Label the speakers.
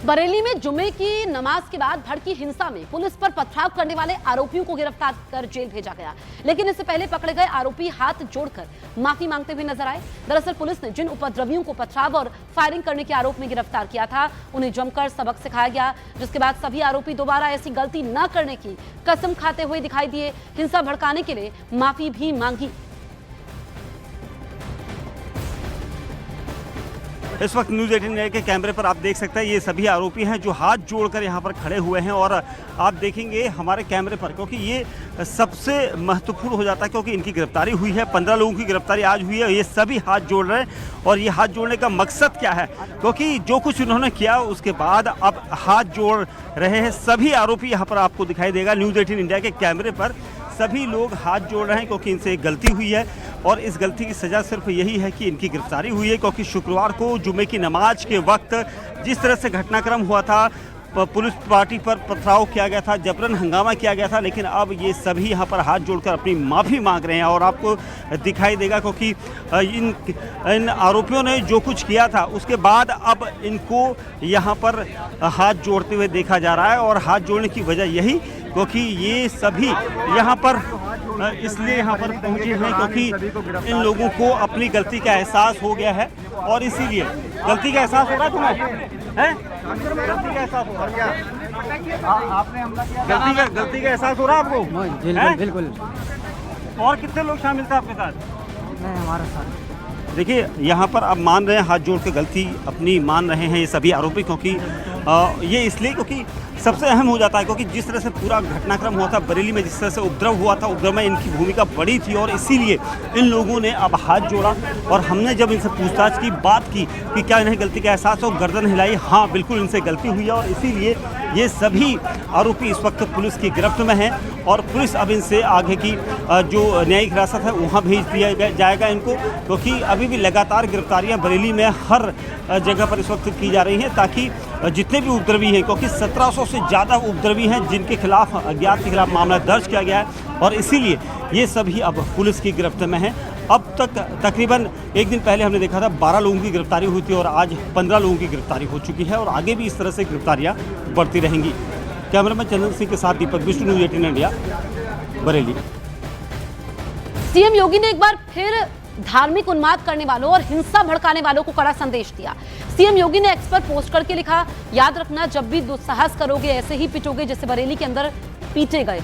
Speaker 1: बरेली में जुमे की नमाज के बाद भड़की हिंसा में पुलिस पर पथराव करने वाले आरोपियों को गिरफ्तार कर जेल भेजा गया। लेकिन इससे पहले पकड़े गए आरोपी हाथ जोड़कर माफी मांगते हुए नजर आए। दरअसल पुलिस ने जिन उपद्रवियों को पथराव और फायरिंग करने के आरोप में गिरफ्तार किया था, उन्हें जमकर सबक सिखाया गया, जिसके बाद सभी आरोपी दोबारा ऐसी गलती न करने की कसम खाते हुए दिखाई दिए। हिंसा भड़काने के लिए माफी भी मांगी।
Speaker 2: इस वक्त न्यूज़ 18 के कैमरे पर आप देख सकते हैं ये सभी आरोपी हैं जो हाथ जोड़कर यहाँ पर खड़े हुए हैं। और आप देखेंगे हमारे कैमरे पर, क्योंकि ये सबसे महत्वपूर्ण हो जाता है, क्योंकि इनकी गिरफ्तारी हुई है, 15 लोगों की गिरफ्तारी आज हुई है। ये सभी हाथ जोड़ रहे हैं और ये हाथ जोड़ने का मकसद क्या है, क्योंकि जो कुछ उन्होंने किया उसके बाद अब हाथ जोड़ रहे हैं सभी आरोपी। यहाँ पर आपको दिखाई देगा न्यूज़ 18 इंडिया के कैमरे पर सभी लोग हाथ जोड़ रहे हैं, क्योंकि इनसे एक गलती हुई है और इस गलती की सज़ा सिर्फ यही है कि इनकी गिरफ्तारी हुई है। क्योंकि शुक्रवार को जुमे की नमाज के वक्त जिस तरह से घटनाक्रम हुआ था, पुलिस पार्टी पर पथराव किया गया था, जबरन हंगामा किया गया था, लेकिन अब ये सभी यहाँ पर हाथ जोड़कर अपनी माफ़ी मांग रहे हैं। और आपको दिखाई देगा क्योंकि इन आरोपियों ने जो कुछ किया था उसके बाद अब इनको यहाँ पर हाथ जोड़ते हुए देखा जा रहा है। और हाथ जोड़ने की वजह यही, क्योंकि ये सभी यहाँ पर इसलिए यहाँ पर पहुँचे हैं क्योंकि इन लोगों को अपनी गलती का एहसास हो गया है। और इसीलिए गलती का एहसास हो रहा है तुम्हें, हैं? गलती का एहसास हो रहा है? आपने हमला किया, गलती का एहसास हो रहा है आपको?
Speaker 3: बिल्कुल।
Speaker 2: और कितने लोग शामिल थे आपके साथ?
Speaker 3: नहीं, हमारे साथ।
Speaker 2: देखिए यहाँ पर अब मान रहे हैं, हाथ जोड़ के गलती अपनी मान रहे हैं ये सभी आरोपी, क्योंकि ये इसलिए क्योंकि सबसे अहम हो जाता है, क्योंकि जिस तरह से पूरा घटनाक्रम हुआ था बरेली में, जिस तरह से उपद्रव हुआ था, उपद्रव में इनकी भूमिका बड़ी थी और इसीलिए इन लोगों ने अब हाथ जोड़ा। और हमने जब इनसे पूछताछ की, बात की कि क्या इन्हें गलती का एहसास हो, गर्दन हिलाई, हाँ बिल्कुल इनसे गलती हुई है। और इसीलिए ये सभी आरोपी इस वक्त पुलिस की गिरफ्त में हैं और पुलिस अब इनसे आगे की जो न्यायिक हिरासत है वहाँ भेज दिया जाएगा इनको, क्योंकि अभी भी लगातार गिरफ्तारियाँ बरेली में हर जगह पर इस वक्त की जा रही हैं, ताकि जितने भी उपद्रवी हैं, क्योंकि 1700 से ज़्यादा उपद्रवी हैं जिनके खिलाफ अज्ञात के खिलाफ मामला दर्ज किया गया है, और इसीलिए ये सभी अब पुलिस की गिरफ्त में हैं। अब तक तकरीबन एक दिन पहले हमने देखा था 12 लोगों की गिरफ्तारी हुई थी और आज 15 लोगों की गिरफ्तारी हो चुकी है और आगे भी इस तरह से गिरफ्तारियां बढ़ती रहेंगी। कैमरामैन चंदन सिंह के साथ Deepak Bisht, news 18 India, Bareilly.
Speaker 1: CM Yogi ने एक बार फिर धार्मिक उन्माद करने वालों और हिंसा भड़काने वालों को कड़ा संदेश दिया। सीएम योगी ने एक्स पर पोस्ट करके लिखा, याद रखना जब भी दुस्साहस करोगे ऐसे ही पिटोगे जैसे बरेली के अंदर पीटे गए।